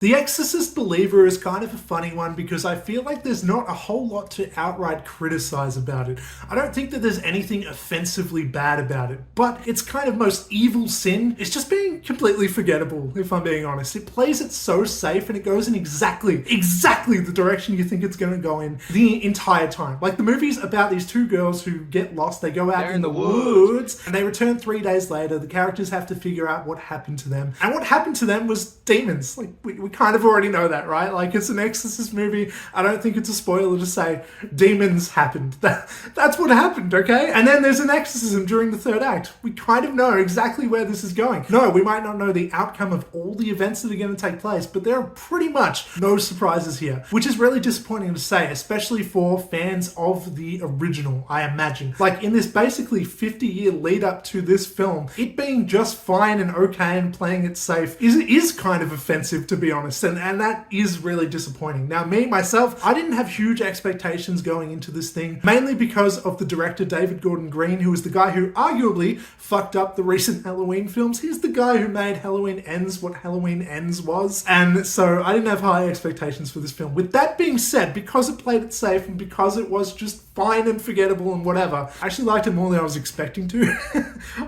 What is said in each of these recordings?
The Exorcist Believer is kind of a funny one because I feel like there's not a whole lot to outright criticize about it. I don't think that there's anything offensively bad about it, but its kind of most evil sin is just being completely forgettable, if I'm being honest. It plays it so safe and it goes in exactly the direction you think it's going to go in the entire time. Like, the movie's about these two girls who get lost, they go out in the woods, and they return 3 days later. The characters have to figure out what happened to them. And what happened to them was demons. Like, we kind of already know that, right? Like, it's an Exorcist movie. I don't think it's a spoiler to say demons happened. That's what happened, okay? And then there's an exorcism during the third act. We kind of know exactly where this is going. No, we might not know the outcome of all the events that are going to take place, but there are pretty much no surprises here, which is really disappointing to say, especially for fans of the original, I imagine. Like, in this basically 50-year lead up to this film, it being just fine and okay and playing it safe is kind of offensive, to be honest, and that is really disappointing. Now, myself, I didn't have huge expectations going into this thing, mainly because of the director David Gordon Green, who is the guy who arguably fucked up the recent Halloween films. He's the guy who made Halloween Ends what Halloween Ends was, and so I didn't have high expectations for this film. With that being said, because it played it safe and because it was just fine and forgettable and whatever, I actually liked it more than I was expecting to.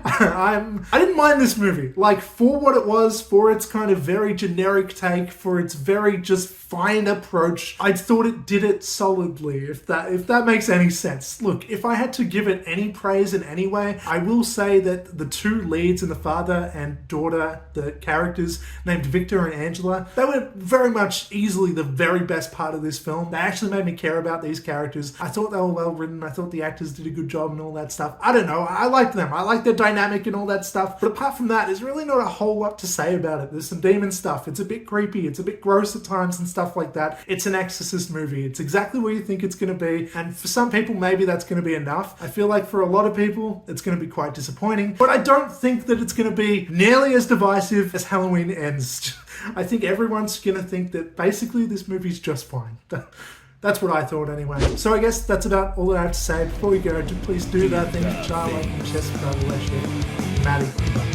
I didn't mind this movie. Like, for what it was, for its kind of very generic take, for its very just fine approach, I thought it did it solidly, if that makes any sense. Look, if I had to give it any praise in any way, I will say that the two leads and the father and daughter, the characters named Victor and Angela, they were very much easily the very best part of this film. They actually made me care about these characters. I thought they were well written. I thought the actors did a good job and all that stuff. I don't know. I liked them. I liked their dynamic and all that stuff. But apart from that, there's really not a whole lot to say about it. There's some demon stuff. It's a bit creepy. It's a bit gross at times and stuff like that. It's an Exorcist movie. It's exactly what you think it's going to be. And for some people, maybe that's going to be enough. I feel like for a lot of people, it's going to be quite disappointing. But I don't think that it's going to be nearly as divisive as Halloween Ends. I think everyone's going to think that basically this movie's just fine. That's what I thought anyway. So I guess that's about all that I have to say. Before we go, please do that thing, like and share, subscribe, Maddie.